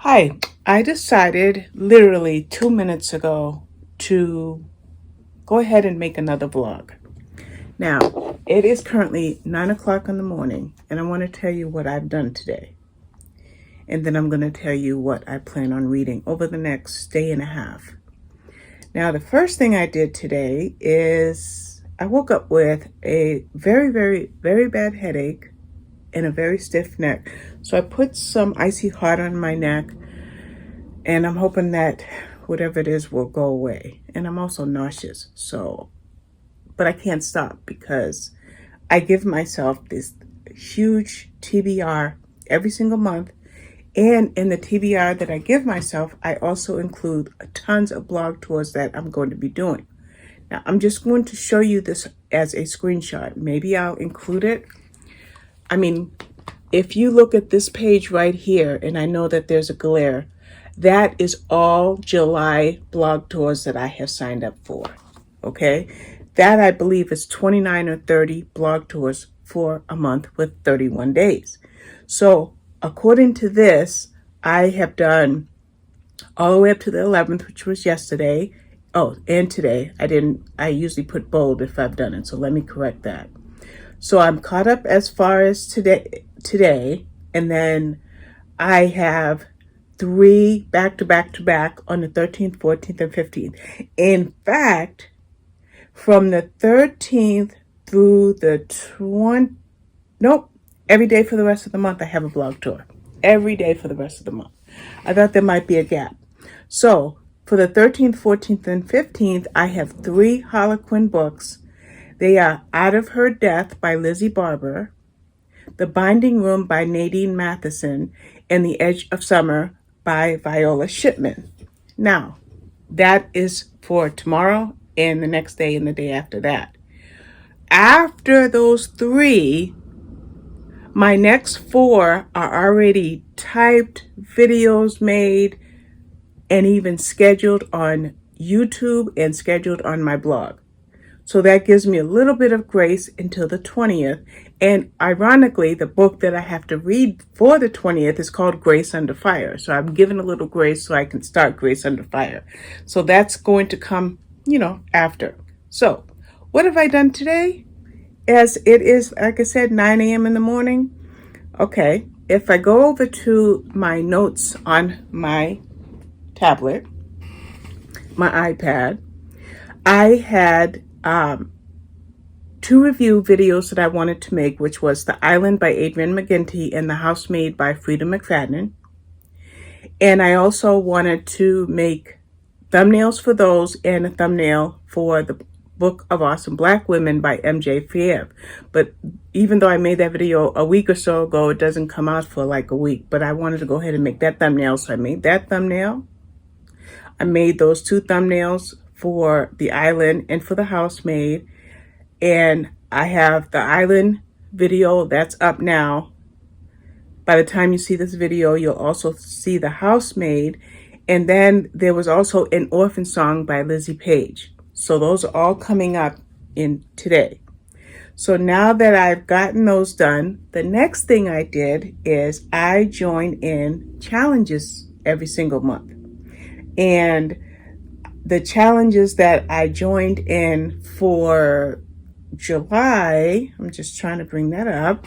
Hi, I decided literally 2 minutes ago to go ahead and make another vlog. Now, it is currently 9 o'clock in the morning, and I want to tell you what I've done today. And then I'm going to tell you what I plan on reading over the next day and a half. Now, the first thing I did today is I woke up with a very, very, very bad headache and a very stiff neck. So I put some icy hot on my neck, and I'm hoping that whatever it is will go away. And I'm also nauseous, but I can't stop because I give myself this huge TBR every single month. And in the TBR that I give myself, I also include tons of blog tours that I'm going to be doing. Now, I'm just going to show you this as a screenshot. Maybe I'll include it. I mean, if you look at this page right here, and I know that there's a glare, that is all July blog tours that I have signed up for, okay? That I believe is 29 or 30 blog tours for a month with 31 days. So according to this, I have done all the way up to the 11th, which was yesterday. Oh, and today. I usually put bold if I've done it, so let me correct that. So I'm caught up as far as today, and then I have 3 back to back to back on the 13th, 14th, and 15th. In fact, from the 13th through the 20th, nope, every day for the rest of the month I have a blog tour. Every day for the rest of the month. I thought there might be a gap. So for the 13th, 14th, and 15th, I have 3 Harlequin books. They are Out of Her Death by Lizzie Barber, The Binding Room by Nadine Matheson, and The Edge of Summer by Viola Shipman. Now, that is for tomorrow and the next day and the day after that. After those 3, my next 4 are already typed, videos made, and even scheduled on YouTube and scheduled on my blog. So that gives me a little bit of grace until the 20th. And ironically, the book that I have to read for the 20th is called Grace Under Fire. So I'm given a little grace so I can start Grace Under Fire. So that's going to come, after. So what have I done today? As it is, like I said, 9 a.m. in the morning. Okay, if I go over to my notes on my tablet, my iPad, I had 2 review videos that I wanted to make, which was The Island by Adrienne McGinty and The Housemaid by Frida McFadden. And I also wanted to make thumbnails for those and a thumbnail for the Book of Awesome Black Women by MJ Fiev. But even though I made that video a week or so ago, it doesn't come out for like a week. But I wanted to go ahead and make that thumbnail, so I made that thumbnail. I made those 2 thumbnails for The Island and for The Housemaid. And I have The Island video that's up now. By the time you see this video, you'll also see The Housemaid. And then there was also An Orphan Song by Lizzie Page. So those are all coming up in today. So now that I've gotten those done, the next thing I did is I join in challenges every single month. And the challenges that I joined in for July, I'm just trying to bring that up,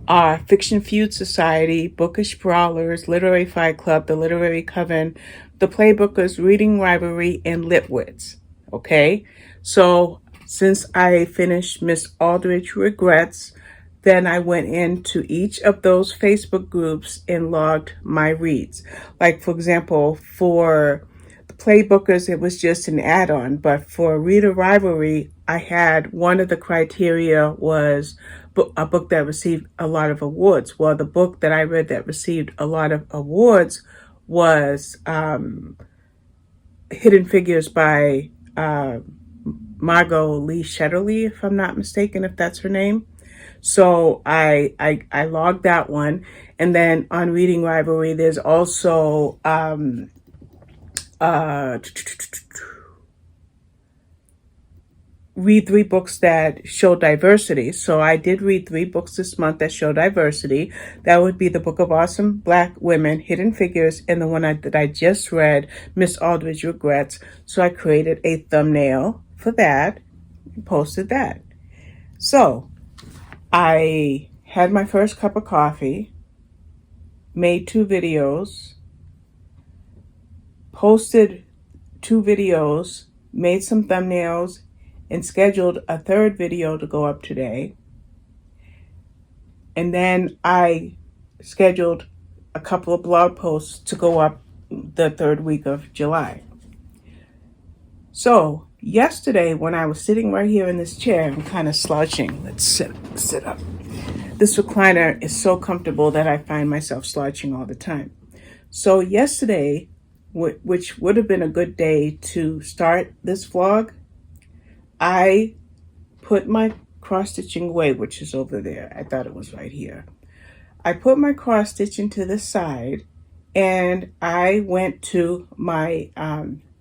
are Fiction Feud Society, Bookish Brawlers, Literary Fight Club, The Literary Coven, The Playbookers, Reading Rivalry, and Litwits. Okay, so since I finished Miss Aldrich Regrets, then I went into each of those Facebook groups and logged my reads. Like, for example, for the Playbookers, it was just an add-on. But for Reader Rivalry, I had one of the criteria was a book that received a lot of awards. Well, the book that I read that received a lot of awards was Hidden Figures by Margot Lee Shetterly, if I'm not mistaken, if that's her name. So I logged that one. And then on Reading Rivalry, there's also read 3 books that show diversity. So I did read 3 books this month that show diversity. That would be the Book of Awesome Black Women, Hidden Figures, and the one that I just read, Miss Aldridge Regrets. So I created a thumbnail for that and posted that. So I had my first cup of coffee, made 2 videos, posted 2 videos, made some thumbnails, and scheduled a 3rd video to go up today. And then I scheduled a couple of blog posts to go up the 3rd week of July. So yesterday, when I was sitting right here in this chair, I'm kind of slouching. Let's sit up. This recliner is so comfortable that I find myself slouching all the time. So yesterday, which would have been a good day to start this vlog, I put my cross stitching away, which is over there. I thought it was right here. I put my cross stitching to the side and I went to my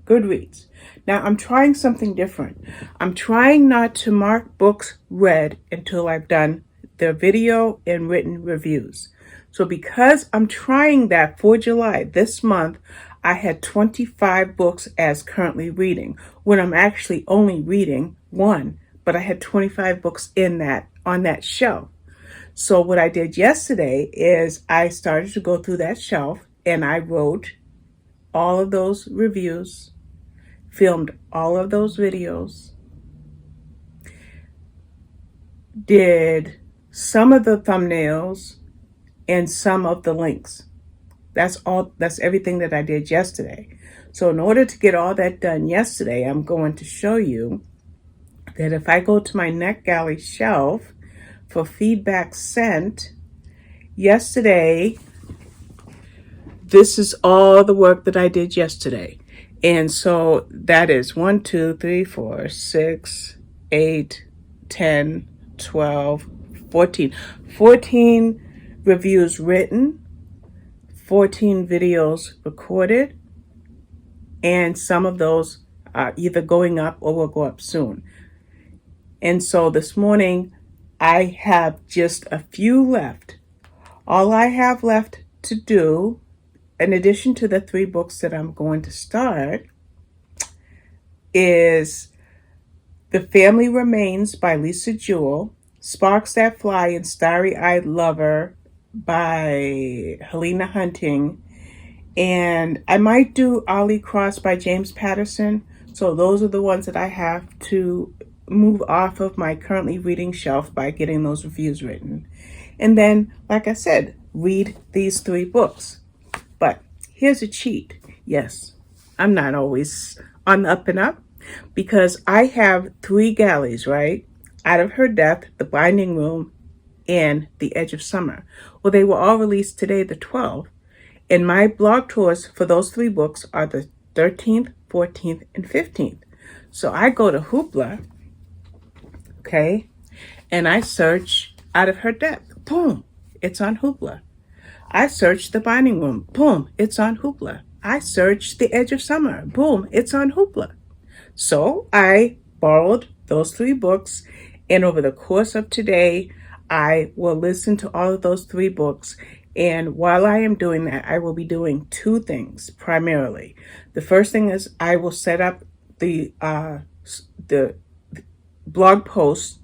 Goodreads. Now I'm trying something different. I'm trying not to mark books read until I've done the video and written reviews. So because I'm trying that for July, this month, I had 25 books as currently reading, when I'm actually only reading 1, but I had 25 books on that shelf. So what I did yesterday is I started to go through that shelf and I wrote all of those reviews, filmed all of those videos, did some of the thumbnails and some of the links. That's everything that I did yesterday. So in order to get all that done yesterday, I'm going to show you that if I go to my NetGalley shelf for feedback sent, yesterday, this is all the work that I did yesterday. And so that is 1, 2, 3, 4, 6, 8, 10, 12, 14. 14 reviews written, 14 videos recorded, and some of those are either going up or will go up soon. And so this morning, I have just a few left. All I have left to do, in addition to the 3 books that I'm going to start, is The Family Remains by Lisa Jewell, Sparks That Fly and Starry-Eyed Lover by Helena Hunting, and I might do Ollie Cross by James Patterson. So those are the ones that I have to move off of my currently reading shelf by getting those reviews written. And then, like I said, read these 3 books. But here's a cheat. Yes, I'm not always on the up and up because I have 3 galleys, right? Out of Her Death, The Binding Room, and The Edge of Summer. Well, they were all released today, the 12th. And my blog tours for those 3 books are the 13th, 14th, and 15th. So I go to Hoopla, okay, and I search Out of Her Death. Boom, it's on Hoopla. I search The Binding Room. Boom, it's on Hoopla. I search The Edge of Summer. Boom, it's on Hoopla. So I borrowed those 3 books, and over the course of today, I will listen to all of those 3 books. And while I am doing that, I will be doing 2 things primarily. The first thing is I will set up the blog posts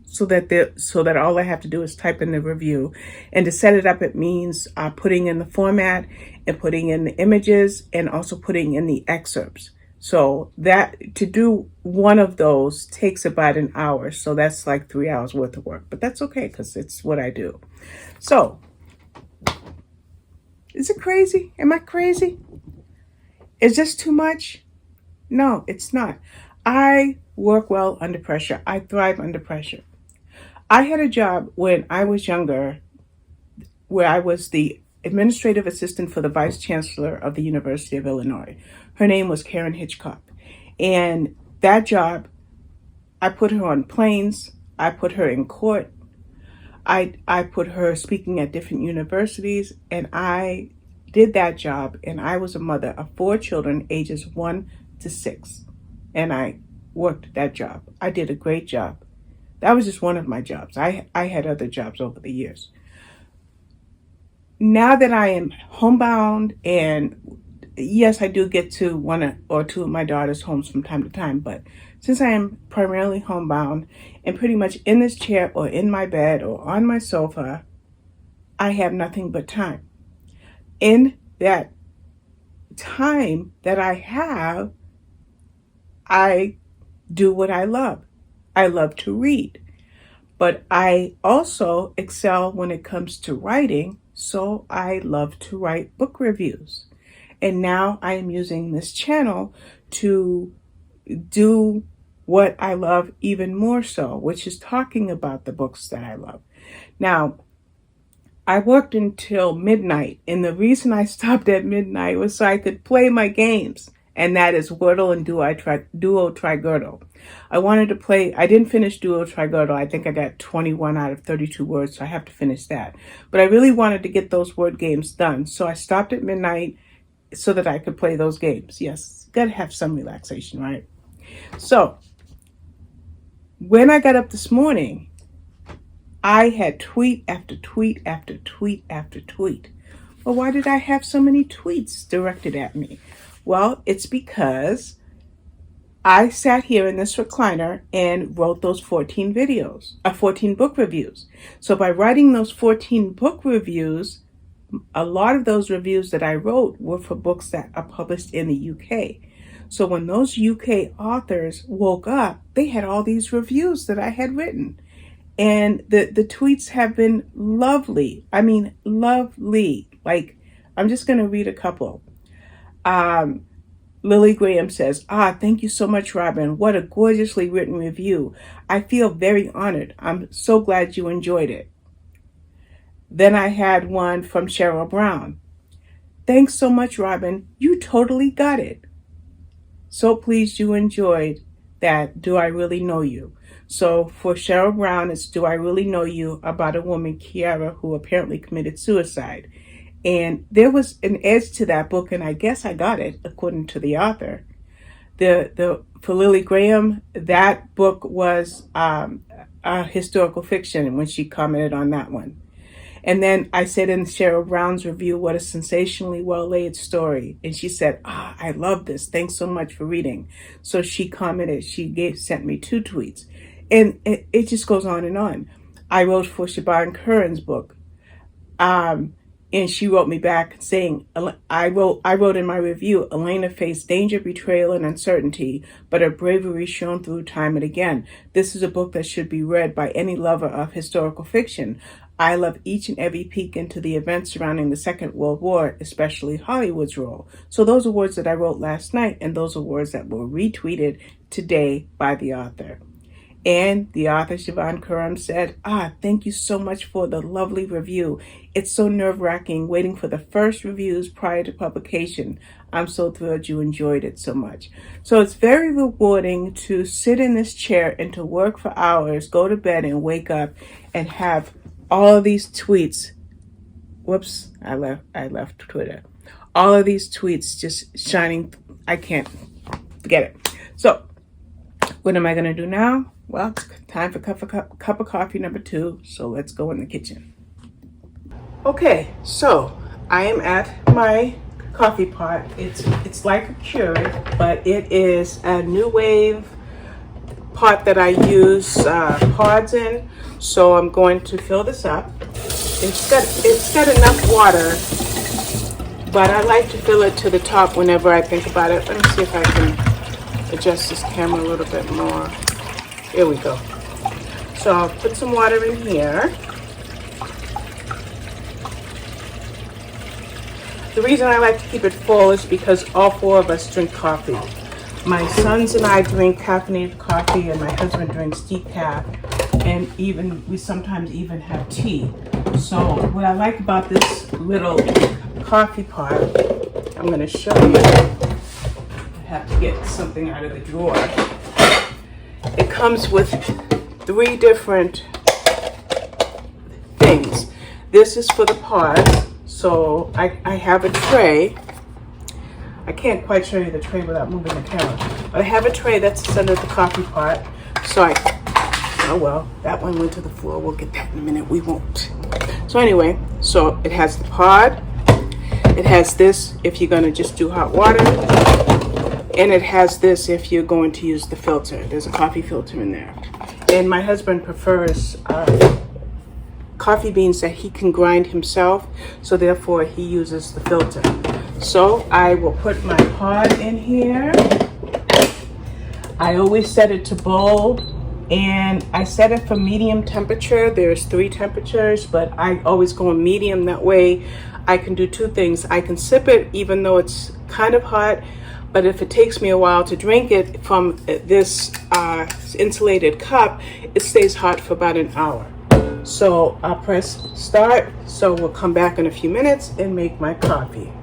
so that all I have to do is type in the review. And to set it up, it means putting in the format and putting in the images and also putting in the excerpts. So that to do one of those takes about an hour. So that's like 3 hours worth of work, but that's okay because it's what I do. So is it crazy? Am I crazy? Is this too much? No, it's not. I work well under pressure. I thrive under pressure. I had a job when I was younger where I was the administrative assistant for the vice chancellor of the University of Illinois. Her name was Karen Hitchcock. And that job, I put her on planes. I put her in court. I put her speaking at different universities, and I did that job, and I was a mother of 4 children ages 1 to 6. And I worked that job. I did a great job. That was just one of my jobs. I had other jobs over the years. Now that I am homebound, and yes, I do get to one or two of my daughter's homes from time to time, but since I am primarily homebound and pretty much in this chair or in my bed or on my sofa, I have nothing but time. In that time that I have, I do what I love. I love to read, but I also excel when it comes to writing, so I love to write book reviews. And now I am using this channel to do what I love even more so, which is talking about the books that I love. Now, I worked until midnight, and the reason I stopped at midnight was so I could play my games, and that is Wordle and Duo Trigirdle. I didn't finish Duo Trigirdle. I think I got 21 out of 32 words, so I have to finish that. But I really wanted to get those word games done, so I stopped at midnight so that I could play those games. Yes, gotta have some relaxation, right? So, when I got up this morning, I had tweet after tweet after tweet after tweet. Well, why did I have so many tweets directed at me? Well, it's because I sat here in this recliner and wrote those 14 book reviews. So by writing those 14 book reviews, a lot of those reviews that I wrote were for books that are published in the UK. So when those UK authors woke up, they had all these reviews that I had written. And the tweets have been lovely. I mean, lovely. Like, I'm just going to read a couple. Lily Graham says, thank you so much, Robin. What a gorgeously written review. I feel very honored. I'm so glad you enjoyed it. Then I had one from Cheryl Brown. Thanks so much, Robin. You totally got it. So pleased you enjoyed that. Do I really know you? So for Cheryl Brown, it's Do I Really Know You, about a woman, Kiara, who apparently committed suicide. And there was an edge to that book, and I guess I got it, according to the author. For Lily Graham, that book was a historical fiction when she commented on that one. And then I said in Cheryl Brown's review, what a sensationally well-laid story. And she said, I love this. Thanks so much for reading. So she commented, sent me 2 tweets. And it just goes on and on. I wrote for Siobhan Curran's book. And she wrote me back saying, I wrote in my review, Elena faced danger, betrayal, and uncertainty, but her bravery shone through time and again. This is a book that should be read by any lover of historical fiction. I love each and every peek into the events surrounding the Second World War, especially Hollywood's role. So those are words that I wrote last night, and those are words that were retweeted today by the author. And the author, Siobhan Curran, said, thank you so much for the lovely review. It's so nerve-wracking waiting for the first reviews prior to publication. I'm so thrilled you enjoyed it so much. So it's very rewarding to sit in this chair and to work for hours, go to bed and wake up and have all of these tweets. Whoops, I left Twitter. All of these tweets just shining. I can't forget it. So what am I going to do now? Well, it's time for cup of coffee number 2, so let's go in the kitchen. Okay, so I am at my coffee pot. It's like a Keurig, but it is a New Wave pot that I use pods in. So I'm going to fill this up. It's got enough water, but I like to fill it to the top whenever I think about it. Let me see if I can adjust this camera a little bit more. Here we go. So I'll put some water in here. The reason I like to keep it full is because all 4 of us drink coffee. My sons and I drink caffeinated coffee, and my husband drinks decaf, and we sometimes even have tea. So what I like about this little coffee pot, I'm going to show you. I have to get something out of the drawer. It comes with 3 different things. This is for the pods. So I have a tray. I can't quite show you the tray without moving the camera. But I have a tray that's under the coffee pot. So oh well, that one went to the floor. We'll get that in a minute. We won't. So anyway, so it has the pod. It has this if you're going to just do hot water. And it has this if you're going to use the filter. There's a coffee filter in there. And my husband prefers coffee beans that he can grind himself. So therefore he uses the filter. So I will put my pod in here. I always set it to boil. And I set it for medium temperature. There's 3 temperatures, but I always go in medium. That way I can do 2 things. I can sip it even though it's kind of hot, but if it takes me a while to drink it from this insulated cup, it stays hot for about an hour. So I'll press start. So we'll come back in a few minutes and make my coffee.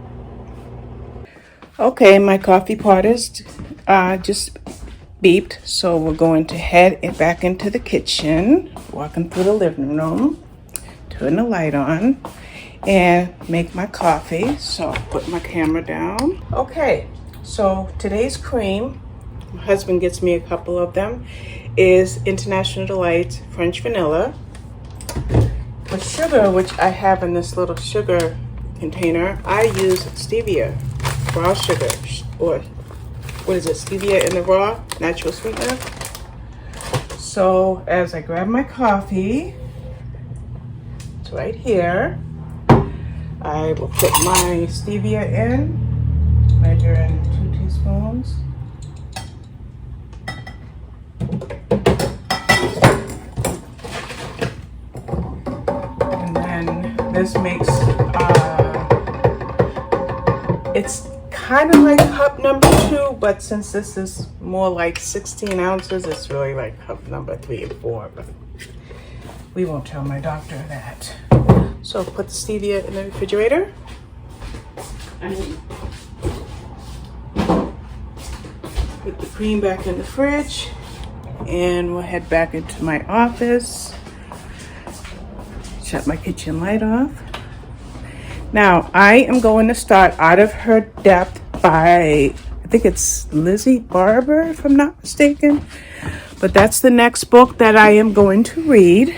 Okay, my coffee pot is just beeped, so we're going to head back into the kitchen, walking through the living room, turn the light on, and make my coffee. So I'll put my camera down. Okay, so today's cream, my husband gets me a couple of them, is International Delight French Vanilla. For sugar, which I have in this little sugar container, I use stevia, raw sugar, or what is it, stevia in the raw, natural sweetener. So as I grab my coffee, it's right here, I will put my stevia in, measure in 2 teaspoons. And then this makes, it's kind of like cup number 2, but since this is more like 16 ounces, it's really like cup number 3 and 4, but we won't tell my doctor that. So put the stevia in the refrigerator. Put the cream back in the fridge, and we'll head back into my office. Shut my kitchen light off. Now, I am going to start Out of Her Depth by, I think it's Lizzie Barber, if I'm not mistaken. But that's the next book that I am going to read.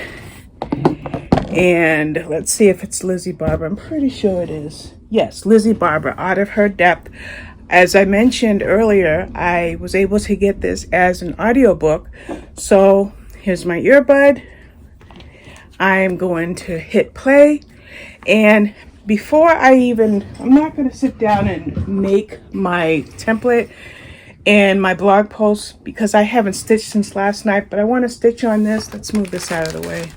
And let's see if it's Lizzie Barber. I'm pretty sure it is. Yes, Lizzie Barber, Out of Her Depth. As I mentioned earlier, I was able to get this as an audiobook. So here's my earbud. I'm going to hit play. And before I'm not going to sit down and make my template and my blog post because I haven't stitched since last night, but I want to stitch on this. Let's move this out of the way.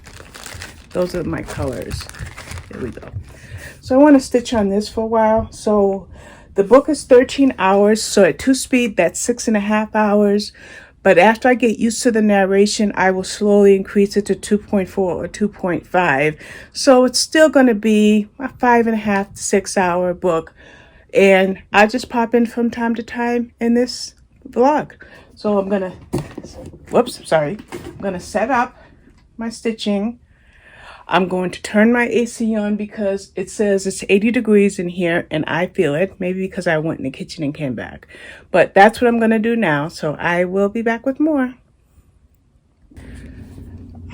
Those are my colors. There we go. So I want to stitch on this for a while. So the book is 13 hours. So at 2 speed, that's 6.5 hours. But after I get used to the narration, I will slowly increase it to 2.4 or 2.5. So it's still going to be a 5.5 to 6 hour book. And I just pop in from time to time in this vlog. So I'm going to set up my stitching. I'm going to turn my AC on because it says it's 80 degrees in here and I feel it. Maybe because I went in the kitchen and came back. But that's what I'm going to do now. So I will be back with more.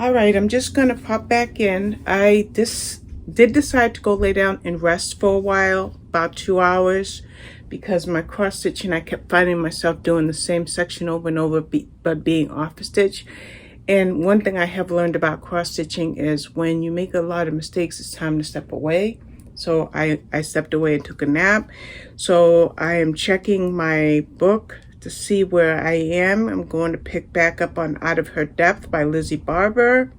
All right, I'm just going to pop back in. I did decide to go lay down and rest for a while, about 2 hours, because my cross stitching, I kept finding myself doing the same section over and over, but being off the stitch. And one thing I have learned about cross stitching is when you make a lot of mistakes, it's time to step away. So I stepped away and took a nap. So I am checking my book to see where I am. I'm going to pick back up on Out of Her Depth by Lizzie Barber.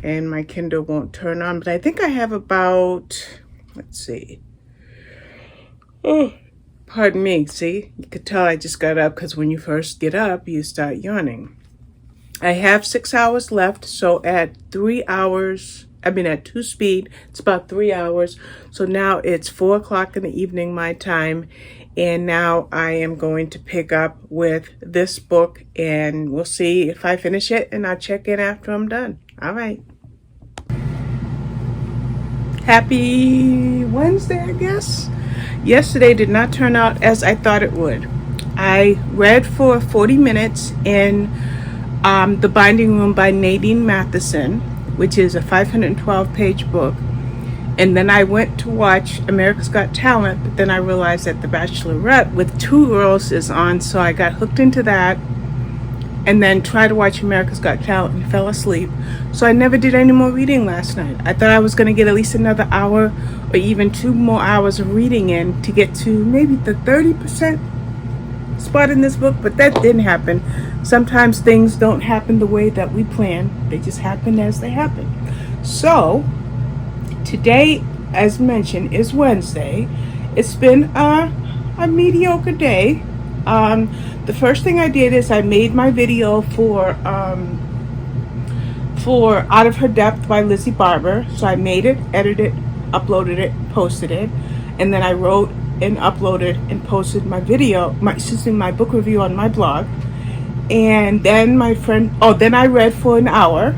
And my Kindle won't turn on, but I think I have about, let's see. Oh, pardon me. See, you could tell I just got up because when you first get up, you start yawning. I have 6 hours left, so at 3 hours, at 2 speed, it's about 3 hours. So now it's 4 o'clock in the evening, my time, and now I am going to pick up with this book, and we'll see if I finish it, and I'll check in after I'm done. All right. Happy Wednesday, I guess. Yesterday did not turn out as I thought it would. I read for 40 minutes in The Binding Room by Nadine Matheson, which is a 512-page book. And then I went to watch America's Got Talent, but then I realized that The Bachelorette with two girls is on, so I got hooked into that. And then tried to watch America's Got Talent and fell asleep. So I never did any more reading last night. I thought I was going to get at least another hour or even 2 more hours of reading in to get to maybe the 30% spot in this book, but that didn't happen. Sometimes things don't happen the way that we plan. They just happen as they happen. So today, as mentioned, is Wednesday. It's been a mediocre day. The first thing I did is I made my video for Out of Her Depth by Lizzie Barber. So I made it, edited it, uploaded it, posted it, and then I wrote and uploaded and posted my my book review on my blog. And then then I read for an hour.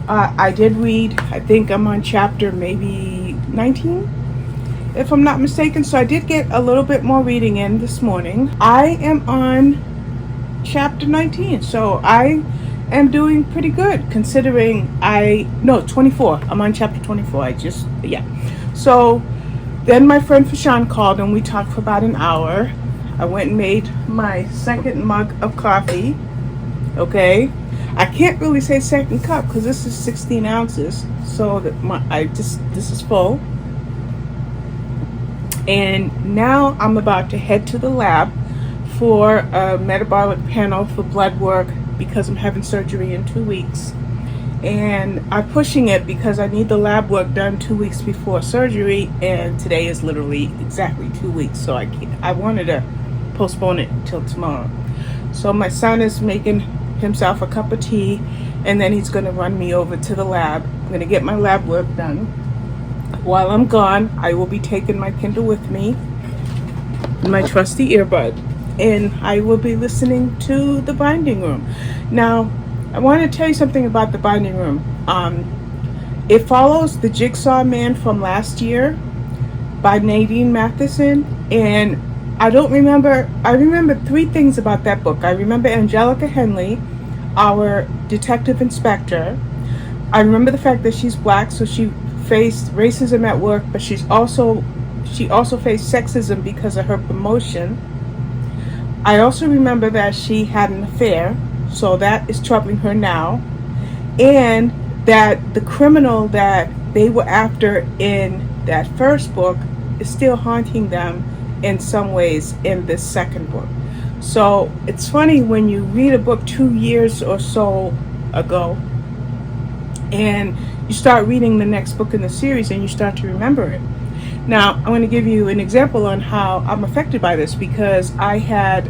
I did read, I think I'm on chapter maybe 19, if I'm not mistaken. So I did get a little bit more reading in this morning. I am on chapter 19, so I am doing pretty good considering 24. I'm on chapter 24. So then my friend Fashawn called and we talked for about an hour. I went and made my second mug of coffee. Okay, I can't really say second cup because this is 16 ounces, so this is full. And now I'm about to head to the lab for a metabolic panel for blood work because I'm having surgery in 2 weeks. And I'm pushing it because I need the lab work done 2 weeks before surgery, and today is literally exactly 2 weeks, so I wanted to postpone it until tomorrow. So my son is making himself a cup of tea, and then he's going to run me over to the lab. I'm going to get my lab work done. While I'm gone, I will be taking my Kindle with me, my trusty earbud, and I will be listening to The Binding Room. Now, I want to tell you something about The Binding Room. It follows The Jigsaw Man from last year by Nadine Matheson, and I remember 3 things about that book. I remember Angelica Henley, our detective inspector. I remember the fact that she's black, so she faced racism at work, but she also faced sexism because of her promotion. I also remember that she had an affair, so that is troubling her now, and that the criminal that they were after in that first book is still haunting them in some ways in this second book. So it's funny when you read a book 2 years or so ago and you start reading the next book in the series and you start to remember it. Now, I'm going to give you an example on how I'm affected by this, because I had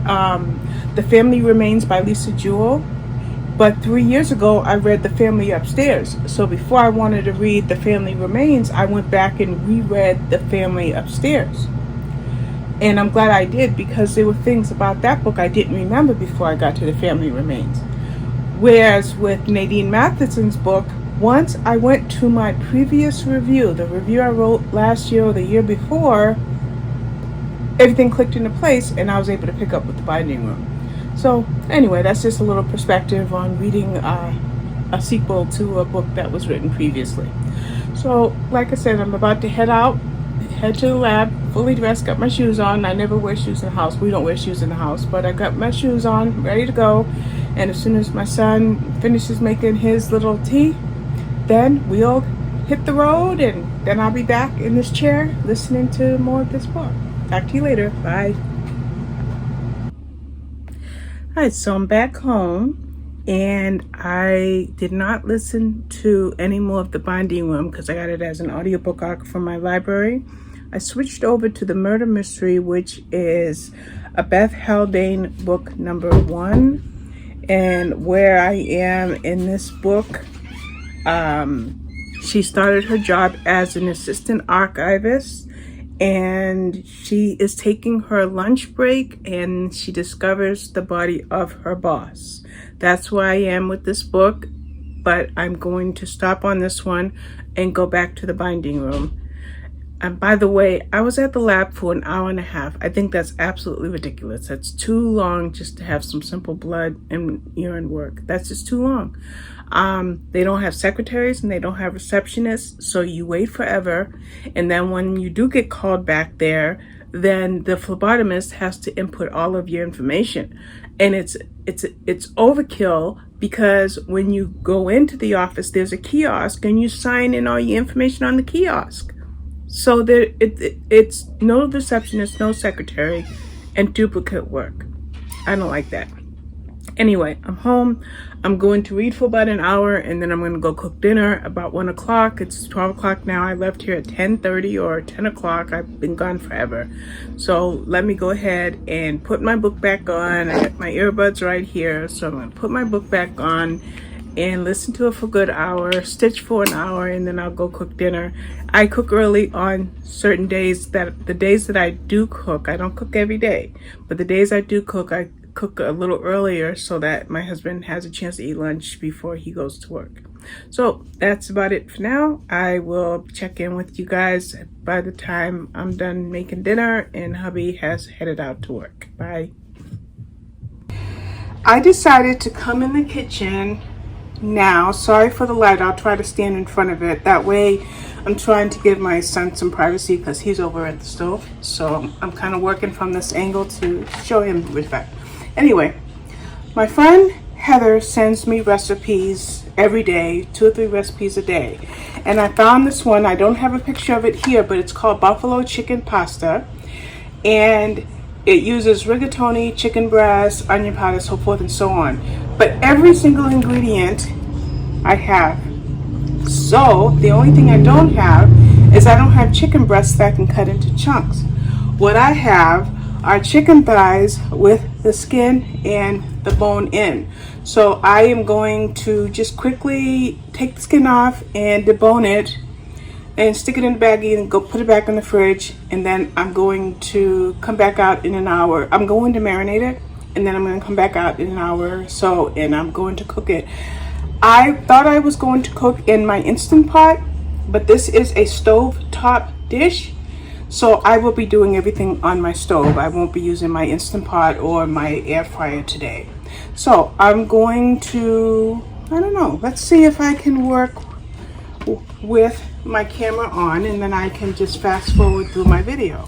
The Family Remains by Lisa Jewell, but 3 years ago I read The Family Upstairs. So before I wanted to read The Family Remains, I went back and reread The Family Upstairs. And I'm glad I did, because there were things about that book I didn't remember before I got to The Family Remains. Whereas with Nadine Matheson's book, once I went to my previous review, the review I wrote last year or the year before, everything clicked into place and I was able to pick up with The Binding Room. So anyway, that's just a little perspective on reading a sequel to a book that was written previously. So like I said, I'm about to head to the lab, fully dressed, got my shoes on. I never wear shoes in the house. We don't wear shoes in the house, but I got my shoes on, ready to go. And as soon as my son finishes making his little tea, then we'll hit the road, and then I'll be back in this chair listening to more of this book. Talk to you later. Bye. Alright, so I'm back home, and I did not listen to any more of The Binding Room because I got it as an audiobook from my library. I switched over to The Murder Mystery, which is a Beth Haldane book number 1. And where I am in this book, she started her job as an assistant archivist, and she is taking her lunch break and she discovers the body of her boss. That's where I am with this book, but I'm going to stop on this one and go back to The Binding Room. And by the way, I was at the lab for an hour and a half. I think that's absolutely ridiculous. That's too long just to have some simple blood and urine work. That's just too long. They don't have secretaries and they don't have receptionists, so you wait forever. And then when you do get called back there, then the phlebotomist has to input all of your information. And it's overkill, because when you go into the office, there's a kiosk and you sign in all your information on the kiosk. So it's no receptionist, no secretary, and duplicate work. I don't like that. Anyway, I'm home. I'm going to read for about an hour, and then I'm going to go cook dinner about 1 o'clock. It's 12 o'clock now. I left here at 10:30 or 10 o'clock. I've been gone forever. So let me go ahead and put my book back on. I got my earbuds right here. So I'm going to put my book back on and listen to it for a good hour, stitch for an hour, and then I'll go cook dinner. I cook early on certain days. That the days that I do cook, I don't cook every day, but the days I do cook, I cook a little earlier so that my husband has a chance to eat lunch before he goes to work. So that's about it for now. I will check in with you guys by the time I'm done making dinner and hubby has headed out to work. Bye. I decided to come in the kitchen now. Sorry for the light. I'll try to stand in front of it. That way I'm trying to give my son some privacy because he's over at the stove. So I'm kind of working from this angle to show him respect. Anyway, my friend Heather sends me recipes every day, 2 or 3 recipes a day. And I found this one. I don't have a picture of it here, but it's called buffalo chicken pasta. And it uses rigatoni, chicken breast, onion powder, so forth and so on. But every single ingredient I have. So the only thing I don't have is I don't have chicken breasts that I can cut into chunks. What I have are chicken thighs with the skin and the bone in. So I am going to just quickly take the skin off and debone it and stick it in the baggie and go put it back in the fridge. And then I'm going to come back out in an hour. I'm going to marinate it, and then I'm going to come back out in an hour or so, and I'm going to cook it. I thought I was going to cook in my Instant Pot, but this is a stove top dish. So I will be doing everything on my stove. I won't be using my Instant Pot or my air fryer today. So I'm going to, I don't know, let's see if I can work with my camera on, and then I can just fast forward through my video.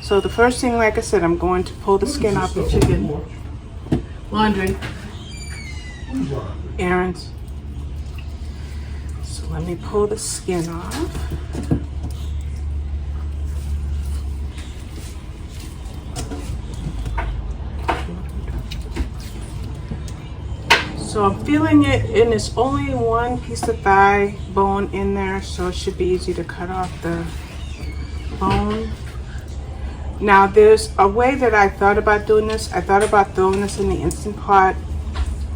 So the first thing, like I said, I'm going to pull the skin off the chicken. Laundry. Errands. So let me pull the skin off. So I'm feeling it, and it's only one piece of thigh bone in there, so it should be easy to cut off the bone. Now there's a way that I thought about doing this. I thought about throwing this in the Instant Pot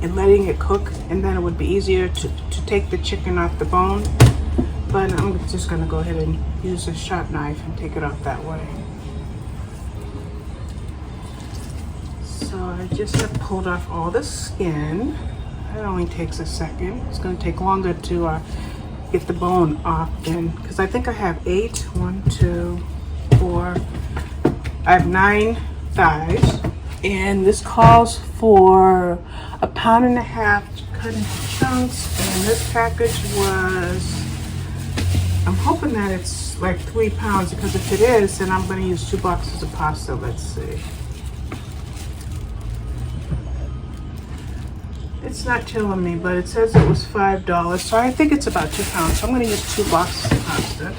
and letting it cook, and then it would be easier to take the chicken off the bone. But I'm just gonna go ahead and use a sharp knife and take it off that way. So I just have pulled off all the skin. It only takes a second. It's going to take longer to get the bone off then, because I think I have 8. 1, 2, 4. I have 9 thighs, and this calls for 1.5 pounds cut into chunks. And this package was, I'm hoping that it's like 3 pounds, because if it is, then I'm going to use 2 boxes of pasta. Let's see. It's not telling me, but it says it was $5, so I think it's about 2 pounds. So I'm going to use 2 boxes of pasta.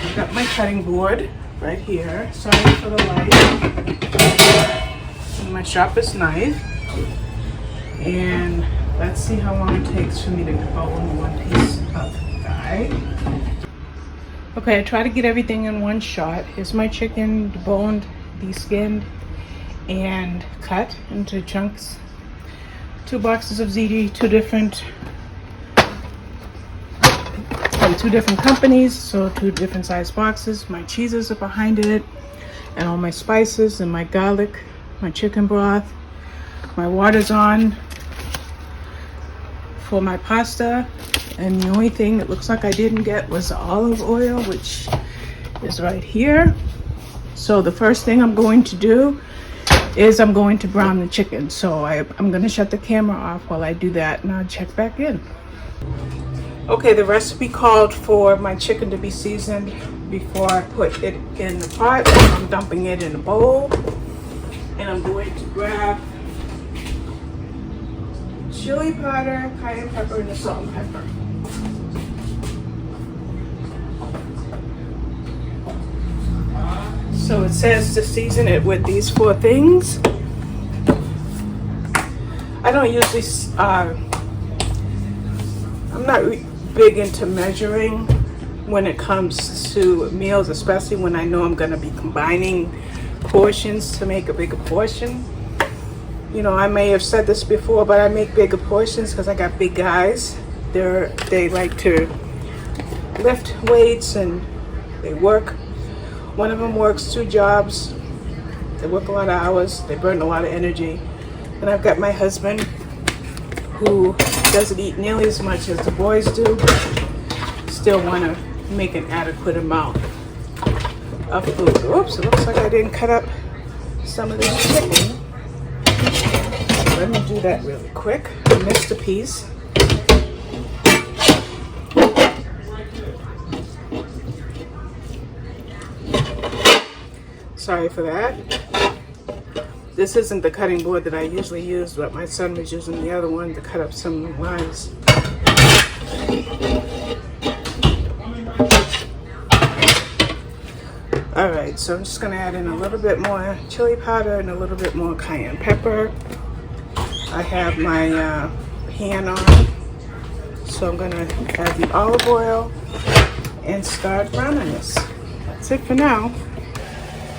I've got my cutting board right here. Sorry for the light. And my sharpest knife. And let's see how long it takes for me to debone one piece of thigh. Okay, I try to get everything in one shot. Here's my chicken, deboned, deskinned, and cut into chunks. 2 boxes of ziti, 2 different companies, so 2 different size boxes. My cheeses are behind it, and all my spices and my garlic, my chicken broth. My water's on for my pasta, and the only thing that looks like I didn't get was the olive oil, which is right here. So the first thing I'm going to do is I'm going to brown the chicken. So I'm going to shut the camera off while I do that, and I'll check back in. Okay, the recipe called for my chicken to be seasoned before I put it in the pot. I'm dumping it in a bowl, and I'm going to grab chili powder, cayenne pepper, and the salt and pepper. So it says to season it with these 4 things. I don't usually, I'm not big into measuring when it comes to meals, especially when I know I'm going to be combining portions to make a bigger portion. You know, I may have said this before, but I make bigger portions because I got big guys. They like to lift weights and they work. One of them works 2 jobs. They work a lot of hours. They burn a lot of energy. And I've got my husband who doesn't eat nearly as much as the boys do, but still want to make an adequate amount of food. Oops, it looks like I didn't cut up some of this chicken. So let me do that really quick. I missed a piece. Sorry for that. This isn't the cutting board that I usually use, but my son was using the other one to cut up some of the lines. Alright, so I'm just going to add in a little bit more chili powder and a little bit more cayenne pepper. I have my pan on, so I'm going to add the olive oil and start browning this. That's it for now.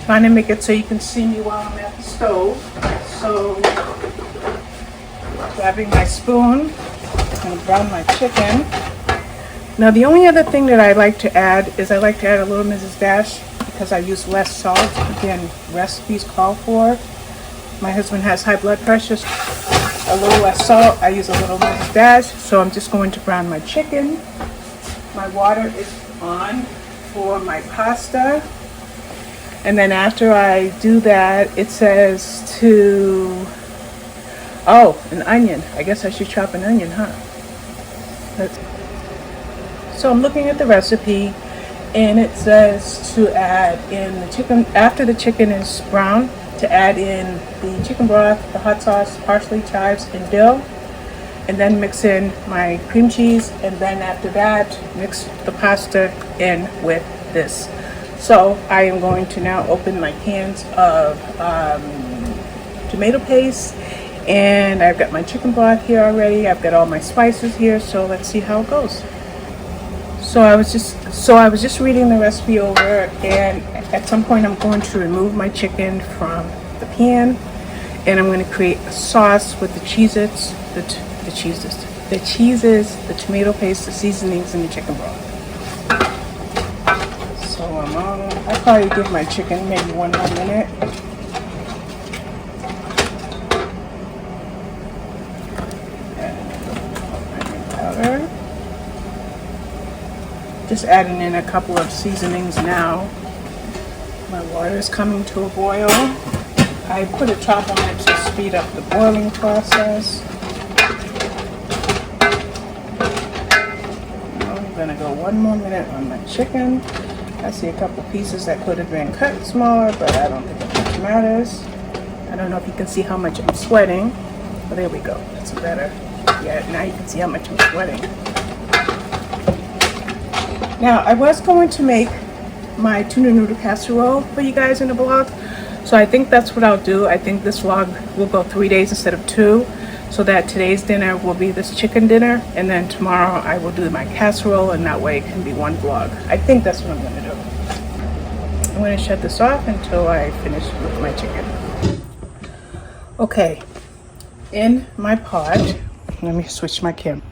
Trying to make it so you can see me while I'm at the stove. So, grabbing my spoon, I'm going to brown my chicken. Now the only other thing that I like to add is I like to add a little Mrs. Dash because I use less salt. Again, recipes call for. My husband has high blood pressure. A little less salt. I use a little Mrs. Dash. So I'm just going to brown my chicken. My water is on for my pasta. And then after I do that, it says to, an onion. I guess I should chop an onion, huh? So I'm looking at the recipe, and it says to add in the chicken, after the chicken is brown, to add in the chicken broth, the hot sauce, parsley, chives, and dill, and then mix in my cream cheese, and then after that, mix the pasta in with this. So I am going to now open my cans of tomato paste, and I've got my chicken broth here already. I've got all my spices here, so let's see how it goes. So I was just reading the recipe over, and at some point I'm going to remove my chicken from the pan, and I'm going to create a sauce with the cheeses, the tomato paste, the seasonings, and the chicken broth. So I'll probably give my chicken maybe 1 more minute. And powder. Just adding in a couple of seasonings now. My water is coming to a boil. I put a top on it to speed up the boiling process. I'm gonna go 1 more minute on my chicken. I see a couple pieces that could have been cut smaller, but I don't think it much matters. I don't know if you can see how much I'm sweating. But there we go. That's better. Yeah, now you can see how much I'm sweating. Now, I was going to make my tuna noodle casserole for you guys in the vlog. So I think that's what I'll do. I think this vlog will go 3 days instead of 2. So that today's dinner will be this chicken dinner. And then tomorrow I will do my casserole, and that way it can be one vlog. I think that's what I'm going to do. I'm going to shut this off until I finish with my chicken. Okay, in my pot, let me switch my camera.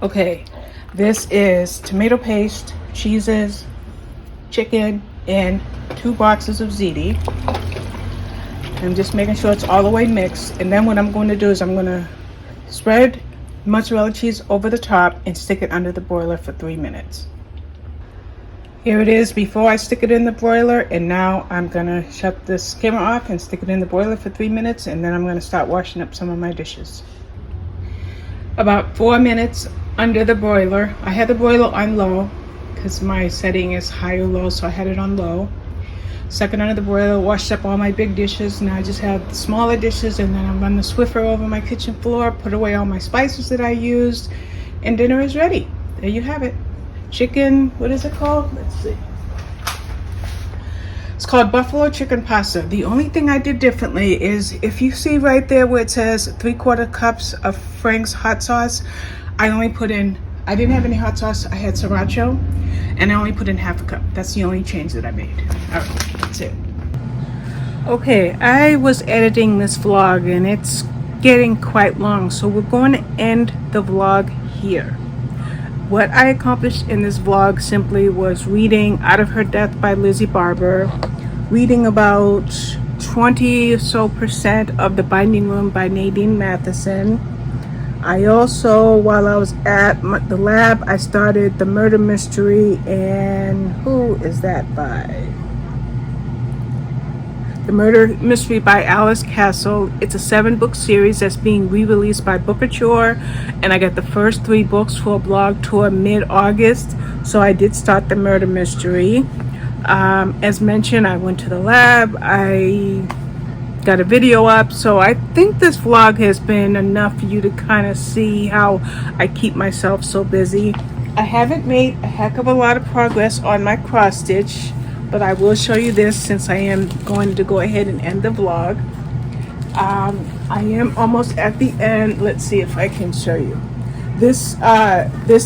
Okay, this is tomato paste, cheeses, chicken, and 2 boxes of ziti. I'm just making sure it's all the way mixed. And then what I'm going to do is I'm going to spread mozzarella cheese over the top and stick it under the broiler for 3 minutes. Here it is before I stick it in the broiler, and now I'm gonna shut this camera off and stick it in the broiler for 3 minutes, and then I'm gonna start washing up some of my dishes. About 4 minutes under the broiler. I had the broiler on low because my setting is high or low, so I had it on low. Second under the broiler, washed up all my big dishes. Now I just have the smaller dishes, and then I'm running the Swiffer over my kitchen floor, put away all my spices that I used, and dinner is ready. There you have it. Chicken, what is it called? Let's see. It's called buffalo chicken pasta. The only thing I did differently is, if you see right there where it says 3/4 cups of Frank's hot sauce, I didn't have any hot sauce. I had sriracha, and I only put in half a cup. That's the only change that I made. All right, that's it. Okay, I was editing this vlog and it's getting quite long, so we're going to end the vlog here. What I accomplished in this vlog simply was reading Out of Her Death by Lizzie Barber, reading about 20 or so percent of The Binding Room by Nadine Matheson. I also, while I was at the lab, I started The Murder Mystery, and who is that by? The Murder Mystery by Alice Castle. It's a 7-book series that's being re-released by Bookouture, and I got the first 3 books for a blog tour mid-August, so I did start The Murder Mystery. As mentioned, I went to the lab, I got a video up, so I think this vlog has been enough for you to kind of see how I keep myself so busy. I haven't made a heck of a lot of progress on my cross stitch, but I will show you this since I am going to go ahead and end the vlog. I am almost at the end. Let's see if I can show you. This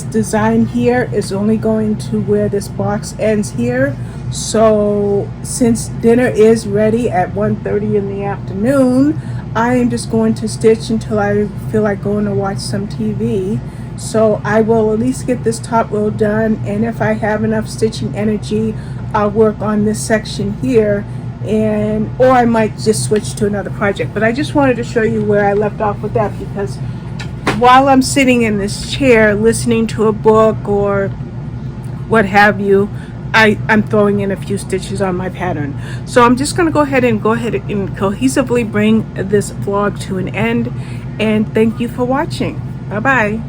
design here is only going to where this box ends here. So since dinner is ready at 1:30 in the afternoon, I am just going to stitch until I feel like going to watch some TV. So I will at least get this top row done, and if I have enough stitching energy, I'll work on this section here, or I might just switch to another project. But I just wanted to show you where I left off with that, because while I'm sitting in this chair listening to a book or what have you, I'm throwing in a few stitches on my pattern. So I'm just going to go ahead and cohesively bring this vlog to an end, and thank you for watching. Bye bye.